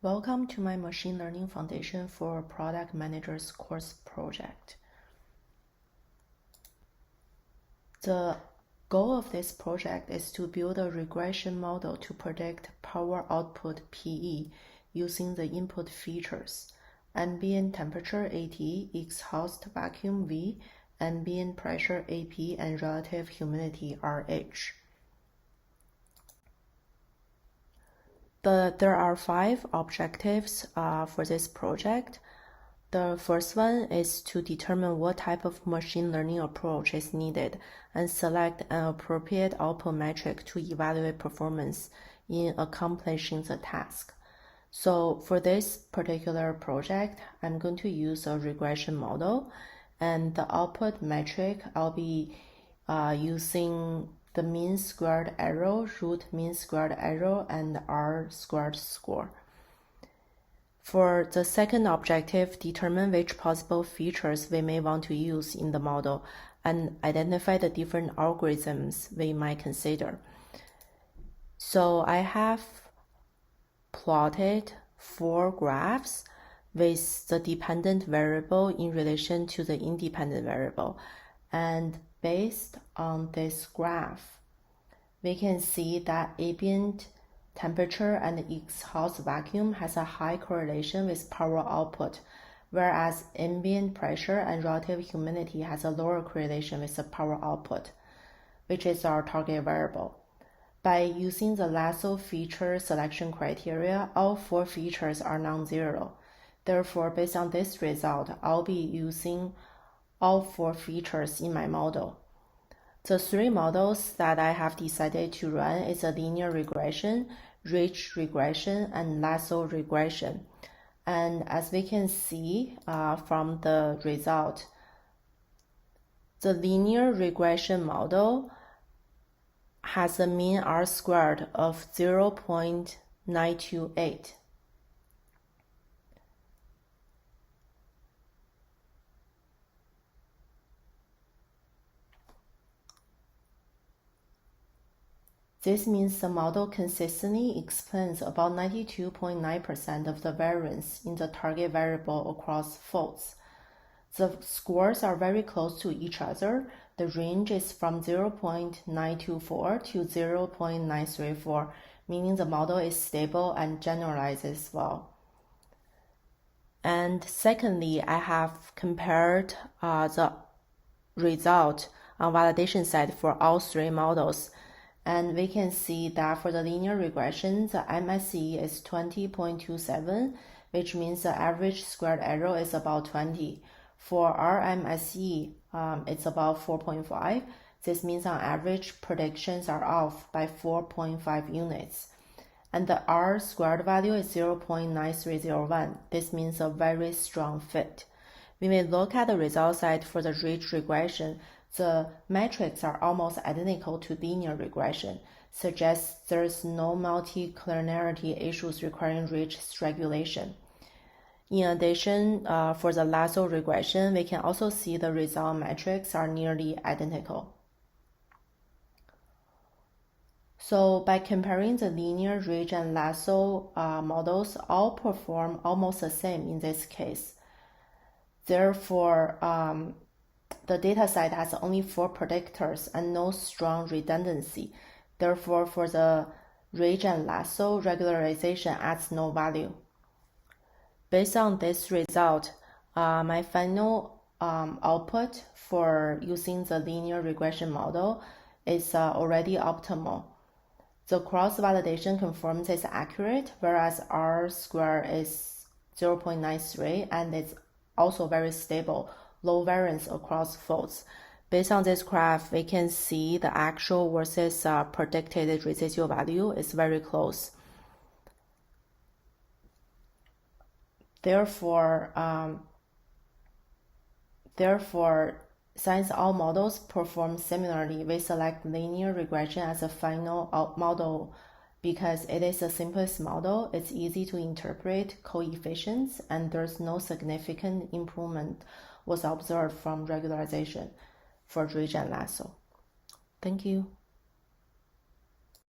Welcome to my Machine Learning Foundation for Product Managers course project. The goal of this project is to build a regression model to predict power output PE using the input features: ambient temperature AT, exhaust vacuum V, ambient pressure AP, and relative humidity RH. There are 5 objectives for this project. The first one is to determine what type of machine learning approach is needed and select an appropriate output metric to evaluate performance in accomplishing the task. So for this particular project, I'm going to use a regression model, and the output metric I'll be using the mean squared error, root mean squared error, and R squared score. For the second objective, determine which possible features we may want to use in the model and identify the different algorithms we might consider. So I have plotted 4 graphs with the dependent variable in relation to the independent variable. And based on this graph, we can see that ambient temperature and exhaust vacuum has a high correlation with power output, whereas ambient pressure and relative humidity has a lower correlation with the power output, which is our target variable. By using the lasso feature selection criteria, all 4 features are non-zero. Therefore, based on this result, I'll be using all 4 features in my model. The 3 models that I have decided to run is a linear regression, ridge regression, and lasso regression. And as we can see from the result, the linear regression model has a mean R squared of 0.928. This means the model consistently explains about 92.9% of the variance in the target variable across faults. The scores are very close to each other. The range is from 0.924 to 0.934, meaning the model is stable and generalizes well. And secondly, I have compared the result on validation side for all 3 models. And we can see that for the linear regression, the MSE is 20.27, which means the average squared error is about 20. For RMSE, it's about 4.5. This means on average, predictions are off by 4.5 units. And the R squared value is 0.9301. This means a very strong fit. We may look at the result side for the ridge regression. The metrics are almost identical to linear regression, suggests there's no multi-collinearity issues requiring ridge regulation. In addition, for the lasso regression, we can also see the result metrics are nearly identical. So by comparing the linear, ridge, and lasso models, all perform almost the same in this case. Therefore, the dataset has only 4 predictors and no strong redundancy. Therefore, for the ridge and lasso, regularization adds no value. Based on this result, my final output for using the linear regression model is already optimal. The cross-validation confirms it's accurate, whereas R squared is 0.93, and it's also very stable, low variance across faults. Based on this graph, we can see the actual versus predicted residual value is very close. Therefore, since all models perform similarly, we select linear regression as a final model because it is the simplest model, it's easy to interpret coefficients, and there's no significant improvement was observed from regularization for ridge and lasso. Thank you.